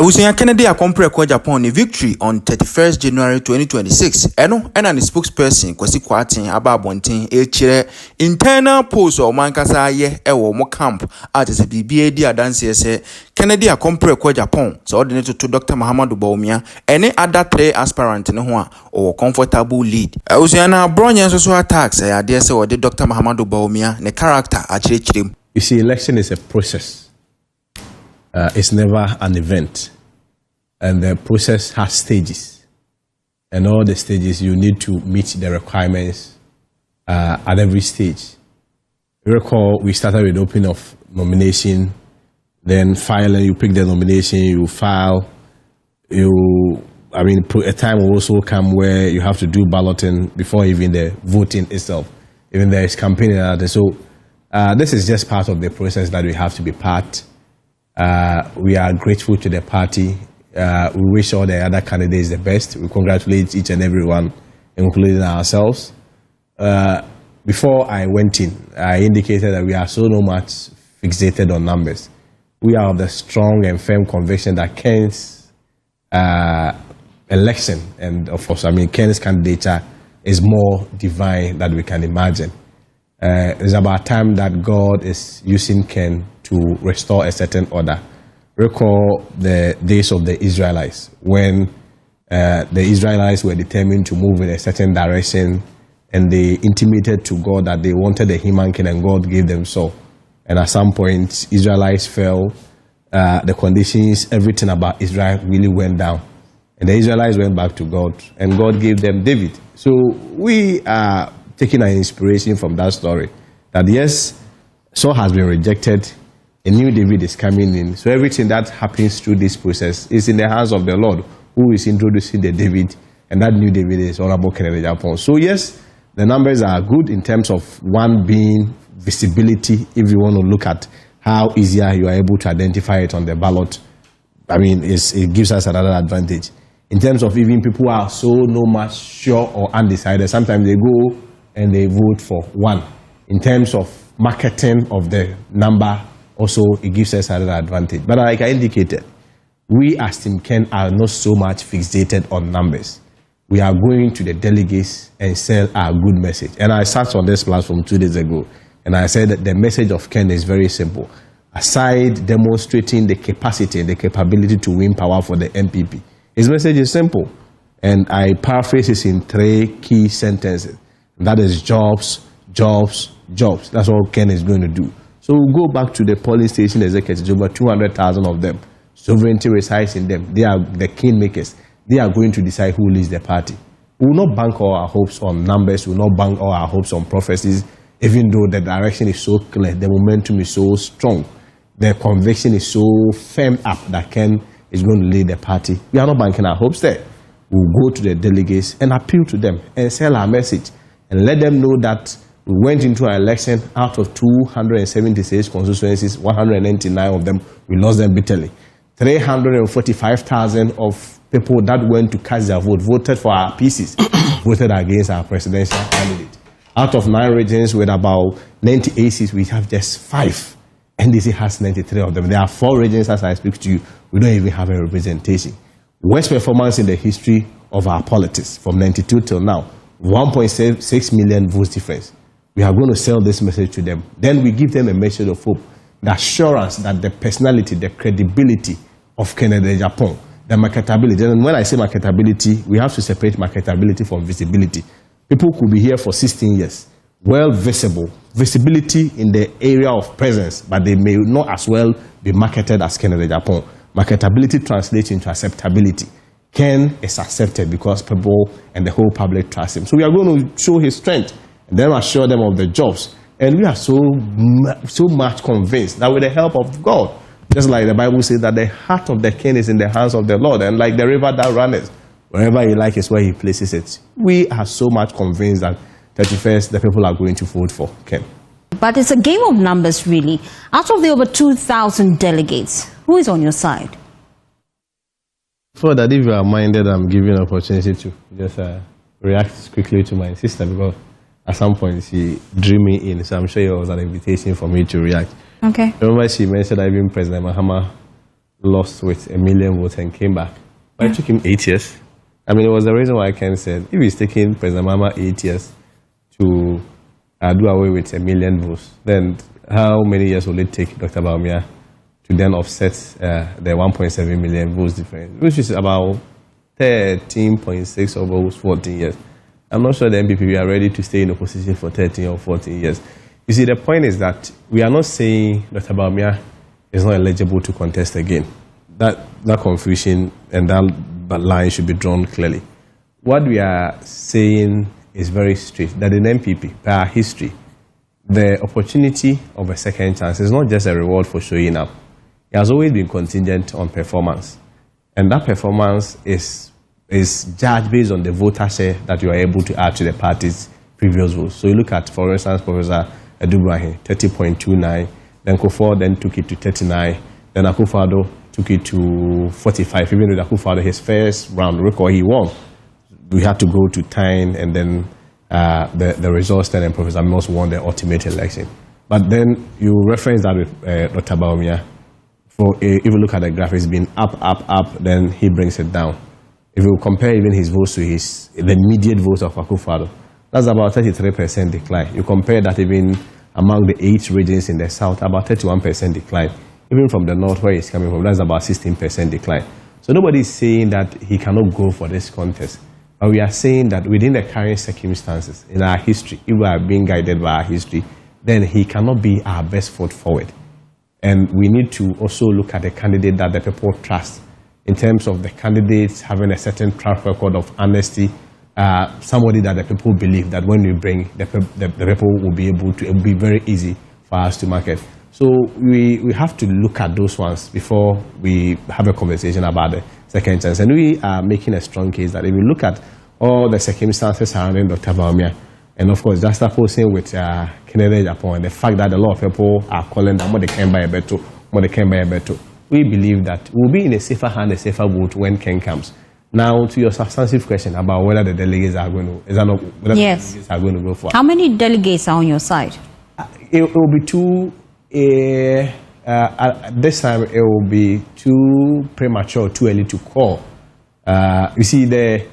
Abusuya Kennedy Akompre Agyapong victory on 31st January 2026. Eno and the spokesperson Kwasi Kwarteng ababonten echire internal polls o mankasa ye ewo mo camp at the BBA di adanse se Kennedy Akompre Agyapong so ordinate to Dr. Muhammadu Bawumia any other three aspirant ne ho a or comfortable lead. Abusuya na bronye so attacks e ade se o de Dr. Muhammadu Bawumia ne character achirechirem. You see, election is a process. It's never an event. And the process has stages. And all the stages, you need to meet the requirements at every stage. You recall, we started with opening of nomination, then filing, you pick the nomination, you file, a time will also come where you have to do balloting before even the voting itself. Even there is campaigning and that. So this is just part of the process that we have to be part. We are grateful to the party. We wish all the other candidates the best. We congratulate each and everyone, including ourselves. Before I went in, I indicated that we are so much fixated on numbers. We are of the strong and firm conviction that Ken's election, and of course, Ken's candidature is more divine than we can imagine. It's about time that God is using Ken to restore a certain order. Recall the days of the Israelites when the Israelites were determined to move in a certain direction and they intimated to God that they wanted a human king and God gave them so. And at some point, Israelites fell, the conditions, everything about Israel really went down. And the Israelites went back to God and God gave them David. So we are taking our inspiration from that story that yes, Saul has been rejected, a new David is coming in. So everything that happens through this process is in the hands of the Lord, who is introducing the David, and that new David is Honorable Kennedy Agyapong. So yes, the numbers are good in terms of one being visibility. If you want to look at how easier you are able to identify it on the ballot, it gives us another advantage. In terms of even people who are so no much sure or undecided, sometimes they go and they vote for one. In terms of marketing of the number, also, it gives us another advantage. But like I indicated, we as Team Ken are not so much fixated on numbers. We are going to the delegates and sell our good message. And I sat on this platform 2 days ago, and I said that the message of Ken is very simple. Aside demonstrating the capacity and the capability to win power for the MPP, his message is simple. And I paraphrase it in 3 key sentences. That is jobs, jobs, jobs. That's all Ken is going to do. So we'll go back to the polling station executives, over 200,000 of them. Sovereignty resides in them. They are the kingmakers. They are going to decide who leads the party. We will not bank all our hopes on numbers. We will not bank all our hopes on prophecies, even though the direction is so clear, the momentum is so strong, the conviction is so firm up that Ken is going to lead the party. We are not banking our hopes there. We'll go to the delegates and appeal to them and sell our message and let them know that we went into an election out of 276 constituencies, 199 of them, we lost them bitterly. 345,000 of people that went to cast their vote, voted for our PCs, voted against our presidential candidate. Out of 9 regions with about 98 seats, we have just 5. NDC has 93 of them. There are 4 regions, as I speak to you, we don't even have a representation. Worst performance in the history of our politics from 92 till now, 1.6 million votes difference. We are going to sell this message to them. Then we give them a message of hope, the assurance that the personality, the credibility of Kennedy Agyapong, the marketability. And when I say marketability, we have to separate marketability from visibility. People could be here for 16 years, well visible, visibility in the area of presence, but they may not as well be marketed as Kennedy Agyapong. Marketability translates into acceptability. Ken is accepted because people and the whole public trust him. So we are going to show his strength and then assure them of the jobs. And we are so much convinced that with the help of God, just like the Bible says that the heart of the king is in the hands of the Lord, and like the river that runneth, wherever he likes is where he places it. We are so much convinced that 31st, the people are going to vote for Ken. But it's a game of numbers, really. Out of the over 2,000 delegates, who is on your side? For that, if you are minded, I'm giving an opportunity to just react quickly to my sister, because at some point she drew me in, so I'm sure it was an invitation for me to react. Okay. Remember she mentioned that even President Mahama lost with 1 million votes and came back. But it took him 8 years. I mean, it was the reason why Ken said, if he's taking President Mahama 8 years to do away with 1 million votes, then how many years will it take Dr. Bawumia to then offset the 1.7 million votes difference, which is about 13.6 over 14 years. I'm not sure the MPP are ready to stay in opposition for 13 or 14 years. You see, the point is that we are not saying Dr. Bawumia is not eligible to contest again. That confusion and that line should be drawn clearly. What we are saying is very straight, that in MPP, by our history, the opportunity of a second chance is not just a reward for showing up. It has always been contingent on performance. And that performance is judged based on the voter share that you are able to add to the party's previous votes. So you look at, for instance, Professor Edubrahi, 30.29, then Kofi then took it to 39, then Akufo-Addo took it to 45, even with Akufo-Addo, his first round record, he won. We had to go to 10, and then the results then, and Professor Mills won the ultimate election. But then you reference that with Dr. Bawumia. If you look at the graph, it's been up, then he brings it down. If you compare even his votes to the immediate votes of Akufo-Addo, that's about 33% decline. You compare that even among the 8 regions in the south, about 31% decline. Even from the north where he's coming from, that's about 16% decline. So nobody is saying that he cannot go for this contest. But we are saying that within the current circumstances, in our history, if we are being guided by our history, then he cannot be our best foot forward. And we need to also look at the candidate that the people trust, in terms of the candidates having a certain track record of honesty, somebody that the people believe that when we bring, the people will be able to, it will be very easy for us to market. So we have to look at those ones before we have a conversation about the second chance. And we are making a strong case that if we look at all the circumstances surrounding Dr. Bawumia, and of course, just opposing with Kennedy Agyapong, and the fact that a lot of people are calling them what they can buy a better, we believe that we'll be in a safer hand, a safer vote when Ken comes. Now, to your substantive question about whether the delegates are going to, the delegates are going to go for. How many delegates are on your side? It will be 2. This time, it will be too premature, too early to call. You see, there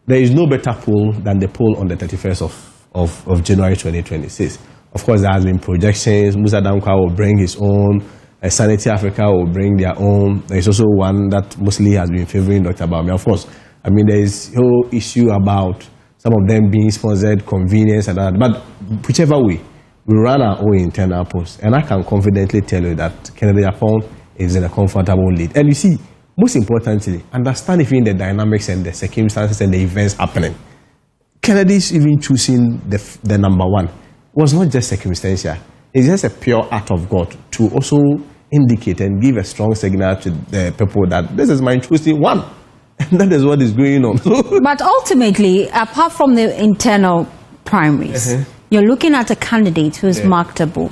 is no better poll than the poll on the 31st of January 2026. Of course, there has been projections. Musah Dankwa will bring his own. Sanity Africa will bring their own. There is also one that mostly has been favoring Dr. Bawumia. Of course, I mean, there is a whole issue about some of them being sponsored, convenience and that. But whichever way, we run our own internal polls. And I can confidently tell you that Kennedy Agyapong is in a comfortable lead. And you see, most importantly, understand even the dynamics and the circumstances and the events happening. Kennedy's even choosing the number one was not just circumstantial. It's just a pure act of God to also indicate and give a strong signal to the people that this is my choosing one. And that is what is going on. But ultimately, apart from the internal primaries, you're looking at a candidate who is marketable.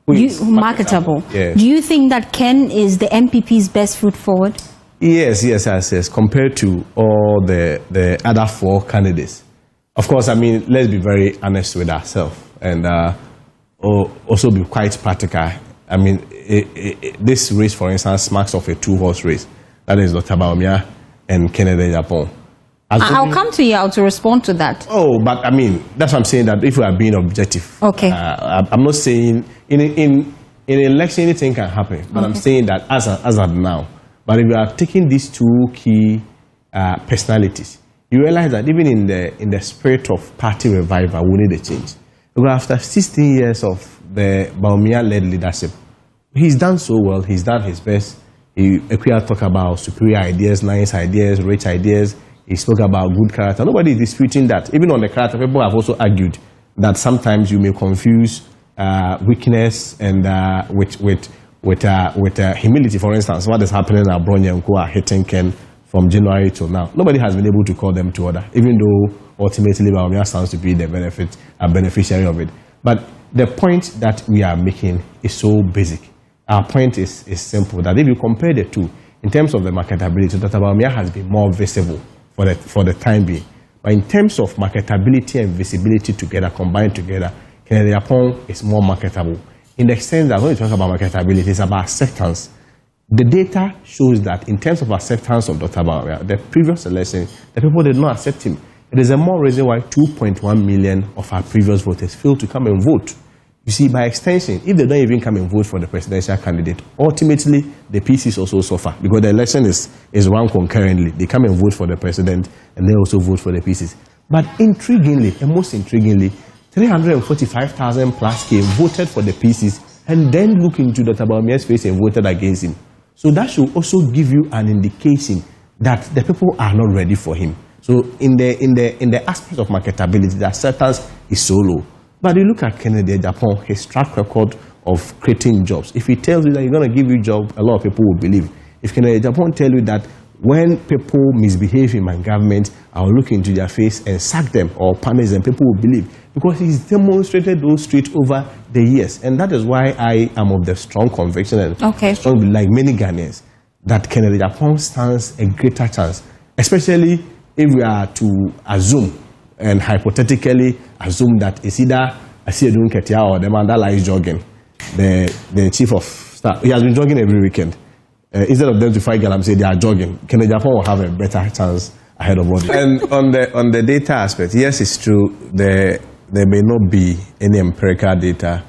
Marketable. Yes. Do you think that Ken is the MPP's best foot forward? Yes. Compared to all the other 4 candidates. Of course, I mean, let's be very honest with ourselves and also be quite practical. I mean, this race, for instance, marks of a 2-horse race. That is Dr. Bawumia and Kennedy Agyapong. I'll come to you to respond to that. Oh, but I mean, that's what I'm saying, that if we are being objective. Okay. I'm not saying, in an election, anything can happen. But I'm saying that as of now. But if you are taking these 2 key personalities, you realize that even in the spirit of party revival, we need a change. Because after 16 years of the Bawumia-led leadership, he's done so well. He's done his best. He talked about superior ideas, nice ideas, rich ideas. He spoke about good character. Nobody is disputing that. Even on the character, people have also argued that sometimes you may confuse weakness and with humility. For instance, what is happening at Bronya who are hitting Ken from January till now. Nobody has been able to call them to order, even though ultimately Bawumia stands to be the beneficiary of it. But the point that we are making is so basic. Our point is simple, that if you compare the 2, in terms of the marketability, Dr. Bawumia has been more visible for the time being. But in terms of marketability and visibility together, combined together, Kennedy Agyapong is more marketable. In the extent that when we talk about marketability, it's about acceptance. the data shows that in terms of acceptance of Dr. Bawumia, the previous election, the people did not accept him. It is a more reason why 2.1 million of our previous voters failed to come and vote. You see, by extension, if they don't even come and vote for the presidential candidate, ultimately the PCs also suffer because the election is run concurrently. They come and vote for the president and they also vote for the PCs. But intriguingly, and most intriguingly, 345,000 plus came, voted for the PCs, and then look into Dr. Bawumia's face and voted against him. So that should also give you an indication that the people are not ready for him. So in the aspect of marketability, the acceptance is so low. But you look at Kennedy Agyapong, his track record of creating jobs. If he tells you that he's going to give you a job, a lot of people will believe. If Kennedy Agyapong tell you that when people misbehave in my government, I will look into their face and sack them or punish them, people will believe. Because he's demonstrated those traits over the years. And that is why I am of the strong conviction and strong belief, like many Ghanaians, that Kennedy Agyapong stands a greater chance, especially if we are to assume and hypothetically assume that it's either Asiedun Ketia or the man that lies jogging, the chief of staff. He has been jogging every weekend. Instead of them to fight Galamsey, they are jogging. Kennedy Agyapong will have a better chance ahead of body. And on the data aspect, yes, it's true. There may not be any empirical data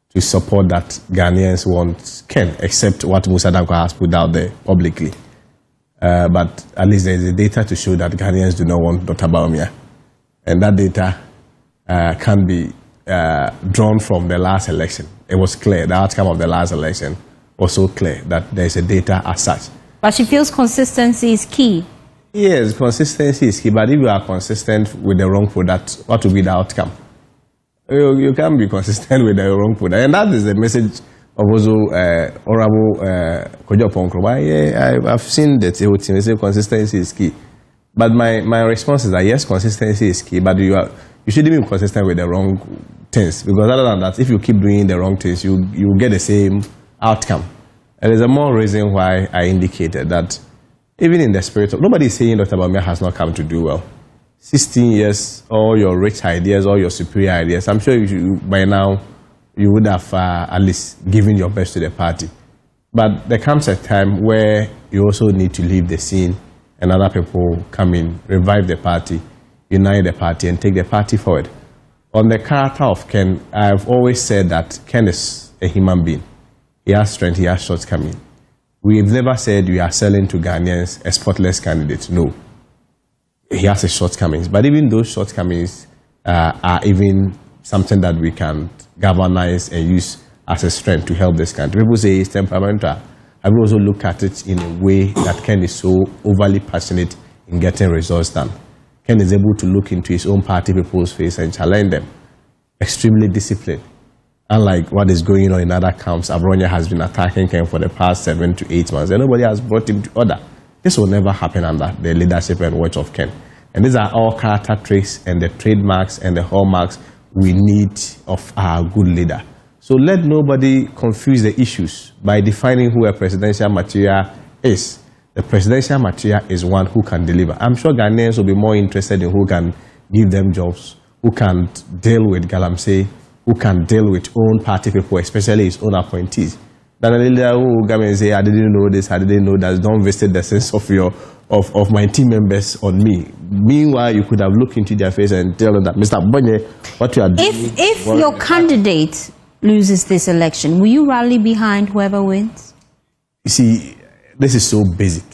to support that Ghanaians want Ken, except what Musah Dankwa has put out there publicly. But at least there is a data to show that Ghanaians do not want Dr. Bawumia. And that data can be drawn from the last election. It was clear, the outcome of the last election was so clear that there is a data as such. But she feels consistency is key. Yes, consistency is key, but if you are consistent with the wrong product, what will be the outcome? You can't be consistent with the wrong product. And that is the message of also Honorable Agyapong. I've seen that they say consistency is key. But my response is that yes, consistency is key, but you shouldn't be consistent with the wrong things. Because other than that, if you keep doing the wrong things, you get the same outcome. And there's a more reason why I indicated that even in the spirit of, nobody is saying Dr. Bawumia has not come to do well. 16 years, all your rich ideas, all your superior ideas, I'm sure by now you would have at least given your best to the party. But there comes a time where you also need to leave the scene and other people come in, revive the party, unite the party, and take the party forward. On the character of Ken, I've always said that Ken is a human being. He has strength, he has shortcomings. We've never said we are selling to Ghanaians a spotless candidate. No. He has his shortcomings. But even those shortcomings are even something that we can galvanize and use as a strength to help this country. People say he's temperamental. I will also look at it in a way that Ken is so overly passionate in getting results done. Ken is able to look into his own party people's face and challenge them. Extremely disciplined. Unlike what is going on in other camps, Abronya has been attacking Ken for the past 7 to 8 months, and nobody has brought him to order. This will never happen under the leadership and watch of Ken. And these are all character traits and the trademarks and the hallmarks we need of our good leader. So let nobody confuse the issues by defining who a presidential material is. The presidential material is one who can deliver. I'm sure Ghanaians will be more interested in who can give them jobs, who can deal with Galamsey, who can deal with own party people, especially his own appointees. Than a leader who will come and say, I didn't know this, I didn't know that, don't visit the sense of my team members on me. Meanwhile, you could have looked into their face and tell them that, Mr. Bonye, what you are doing. If your candidate loses this election, will you rally behind whoever wins? You see, this is so basic.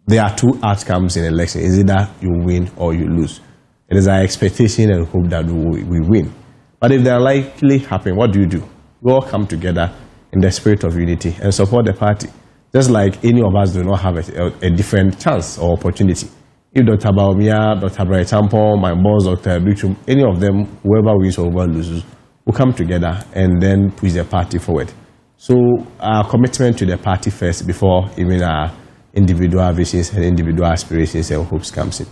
There are two outcomes in election. It's either you win or you lose. It is our expectation and hope that we win. But if they are likely happen, what do? We all come together in the spirit of unity and support the party. Just like any of us do not have a different chance or opportunity. If Dr. Bawumia, Dr. Agyapong, my boss, Dr. Bichum, any of them, whoever wins or whoever loses, will come together and then push the party forward. So our commitment to the party first before even our individual visions and individual aspirations and hopes comes in.